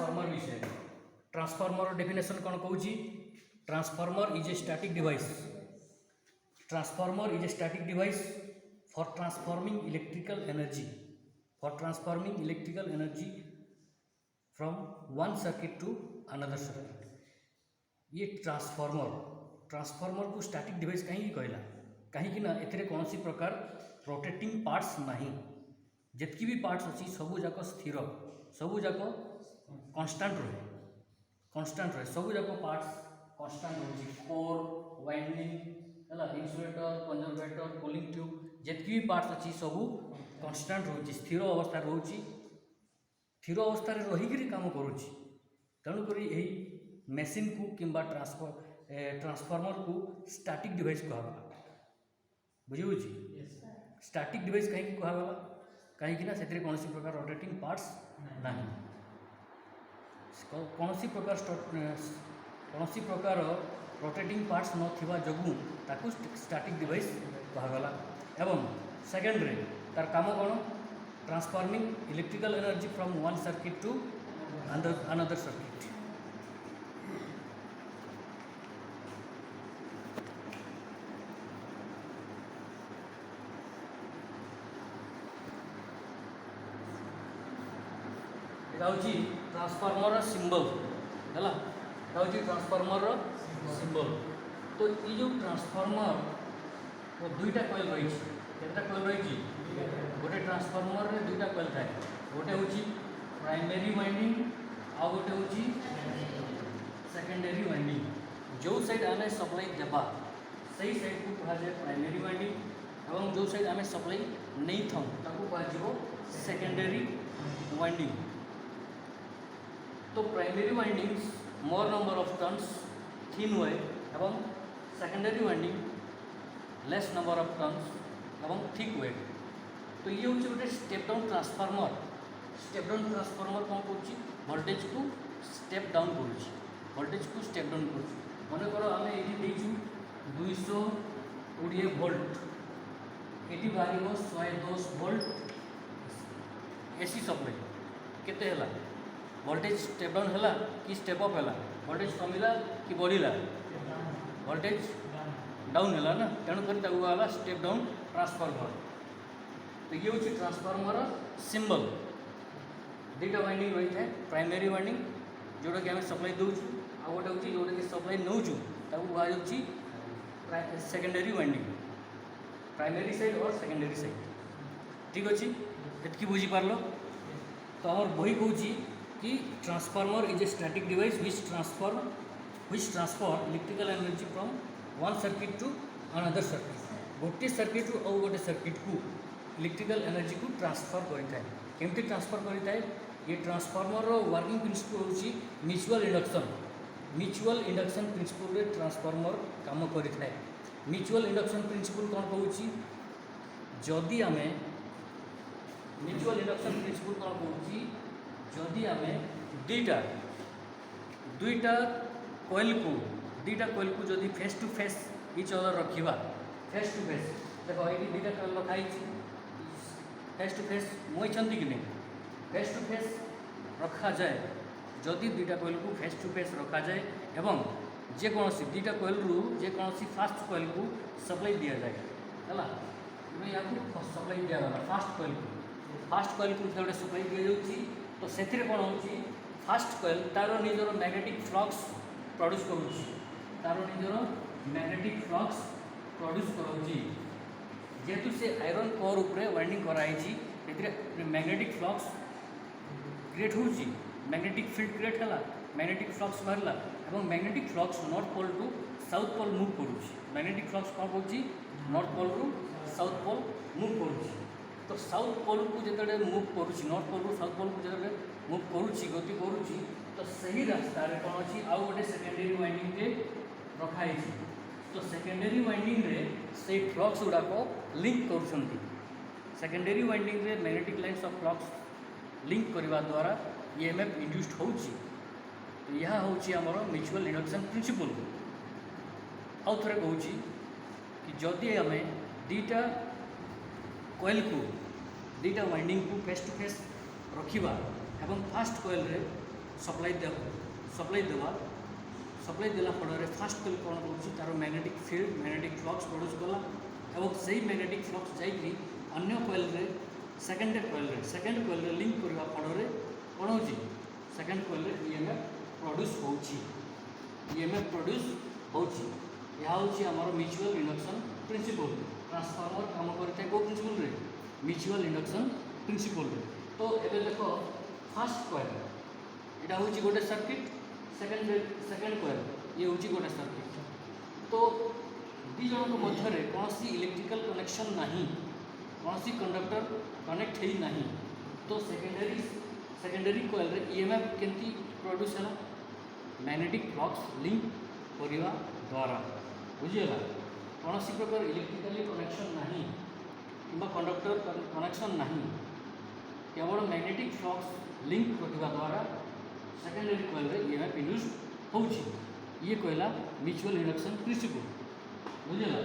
Transformer विषय। Transformer definition कौन कहूँ? Transformer is a static device. Transformer is a static device for transforming electrical energy from one circuit to another circuit. ये transformer को static device कहीं कहला कहीं ना एथिरे कौन सी प्रकार रोटेटिंग पार्ट्स नहीं। जितकी भी पार्ट्स अच्छी सबू जाक स्थिर, सबू जाक कन्स्टांट रहे सबू जाक पार्ट्स कन्स्टांट रोचे। कोर, वाइंडिंग है, इन्सुलेटर, कंजर्वेटर, कूलिंग ट्यूब जितकी भी पार्ट्स अच्छी सबू कन्स्टांट रोचे, स्थिर अवस्था रोचे, स्थिर अवस्था रहीकि काम करुच्ची। तेणुक मेसीन को किंबा ट्रांसफार्मर को स्टैटिक डिवाइस कहवा। बुझी? स्टैटिक डिवाइस कहीं कहवा कहीं से कौन प्रकार रोटेटिंग पार्ट्स ना, कौन प्रकार रोटेटिंग पार्ट्स न जगू ताकू स्टैटिक डिवाइस कहगला। एवं सेकेंडरी तार काम कौन? Transforming electrical energy from one circuit to another circuit. Transformer symbol है, ट्रांसफार्मर सिंबल। तो ये जो ट्रांसफार्मर वो दुईटा कॉइल रही, केटा कॉइल रही? गोटे ट्रांसफार्मर रे दुईटा कॉइल थाए, गोटे हूँ प्राइमरी वाइंडिंग आ गोटे हूँ सेकेंडरी वाइंडिंग। जो साइड आम सप्लाई देवा से साइड को कह जाए प्राइमरी वाइंडिंग और जो साइड आम सप्लाई नहीं था कह सेकेंडरी वाइंडिंग। तो primary windings more number of turns thin weight एवं secondary winding less number of turns एवं थिक वेट। तो ये हूँ गोटे step down transformer. Step down transformer कौन कर वोल्टेज को स्टेप डाउन कर, वोल्टेज को स्टेप डाउन कर। मन कर आम ये 220 वोल्ट, ये बाहर 110 वोल्ट एसी सप्लाई केते हला? वोल्टेज स्टेप डाउन है कि स्टेप अप है? वोल्टेज कमिला कि बढ़िला? वोल्टेज डाउन है ना, तेणुक कहला स्टेप डाउन ट्रांसफार्मर। तो ये हूँ ट्रांसफार्मर सिंबल। दुईटा वाइंडिंग रही है, प्राइमरी वाइंडिंग जोटा कि आम सप्लाई दूचु, आ गोटे हूँ जोटा कि सप्लाई नौचु कह सेकेंडरी वाइंडिंग, प्राइमरी साइड और सेकेंडरी साइड। ठीक अच्छे, ये बुझीपार। तो आम बही कौची कि transformer is a static device which transfer electrical energy from one circuit to another circuit. गोटे सर्किट रु और गोटे सर्किट को इलेक्ट्रिकल एनर्जी को ट्रांसफर करें। केमती ट्रांसफर करें? ये ट्रांसफार्मर वर्किंग प्रिंसिपल हूँ mutual induction. Mutual induction principal रे ट्रांसफार्मर काम करें। म्यूचुअल इंडक्शन प्रिंसिपल कौन कहूँ? जदि आम म्यूचुअल इंडक्शन प्रिंसिपल कौन कहूँ? जदि आम दुईटा कॉइल को जदि face to face each other रखा, फेस टू फेस देख ये दुईटा कॉइल रखाई फेस टू फेस मुई कि नहीं, फेस टू फेस रखा जाए। जदि दुईटा कॉइल को फेस टू फेस रखा जाए एवं जेकोसी दुईटा कॉइल रु जेकोसी फास्ट कॉइल को सप्लाई दि जाए है, या सप्लाई दिगला फास्ट कॉइल को जो सप्लाई दि जाऊँगी। तो से कौन हो फास्ट कॉइल तार निजर मैग्नेटिक फ्लक्स प्रोड्यूस करुच्ची, तार निजर मैग्नेटिक फ्लक्स प्रोड्यूस करुच्ची। जेहेतु से आयरन कोर उपरे वाइंडिंग कराई मैग्नेटिक फ्लक्स क्रिएट होची, मैग्नेटिक फील्ड क्रिएट है, मैग्नेटिक फ्लक्स बाहरला और magnetic flux north pole to south pole move करुच्ची। मैग्नेटिक फ्लक्स कौन करुच्ची? नॉर्थ पोल रु साउथ पोल मूव करुच्ची। तो साउथ पोल को जो मूव करुच्ची, नॉर्थ पोल रु साउथ पोल को जो मूव करुच्ची गति करुच्ची, तो सही रास्ता कौन अच्छी आउ गोटे सेकेंडरी वाइंडिंग रे रखाई। तो सेकेंडरी वाइंडिंग रे से फ्लक्स गुड़ाक लिंक कर सेकेंडरी वाइंडिंग रे magnetic lines of flux link करने द्वारा ईएमएफ इंड्यूस्ड होची। तो यह हूँ आमर म्यूचुअल इंडक्शन प्रिंसिपल। आउ थे कहूँ कि जदि आम दुईटा कॉइल को दुईटा वाइंडिंग को फेस टू फेस रखा एवं फास्ट कॉइल रे सप्लाई देला फल फास्ट कॉइल कौन करुँच तार magnetic field magnetic flux produce कला और से मैग्नेटिक फ्लक्स जाकि अन्य कॉइल सेकेंड कॉइल लिंक करने फल कौन हो सेकेंड कॉइल ईएमएफ प्रोड्यूस होची यह हूँ आमर म्यूचुअल इंडक्शन प्रिंसिपल ट्रांसफार्मर काम करता है प्रिंसिपल रे म्यूचुअल इंडक्शन प्रिंसिपल रे। तो ये देख फास्ट कॉइल यहाँ हूँ गोटे सर्किट सेकेंड कॉइल ये हूँ गोटे सर्किट। तो दी जन मध्य कौन सी इलेक्ट्रिकल कनेक्शन नहीं कौन सी कंडक्टर कनेक्ट ही नहीं तो सेकेंडरी कॉइल रे ईएमएफ केमती प्रोड्यूस है मैग्नेटिक फ्लक्स लिंक करने द्वारा बुझीगला कौन सी प्रकार इलेक्ट्रिकली कनेक्शन नहीं कि कंडक्टर कनेक्शन नहीं केवल मैग्नेटिक फ्लक्स लिंक करने द्वारा सेकेंडरी कॉइल रे ईएमएफ इंड्यूस होची ये कहला म्यूचुअल इंडक्शन प्रिंसिपल बुझीगला।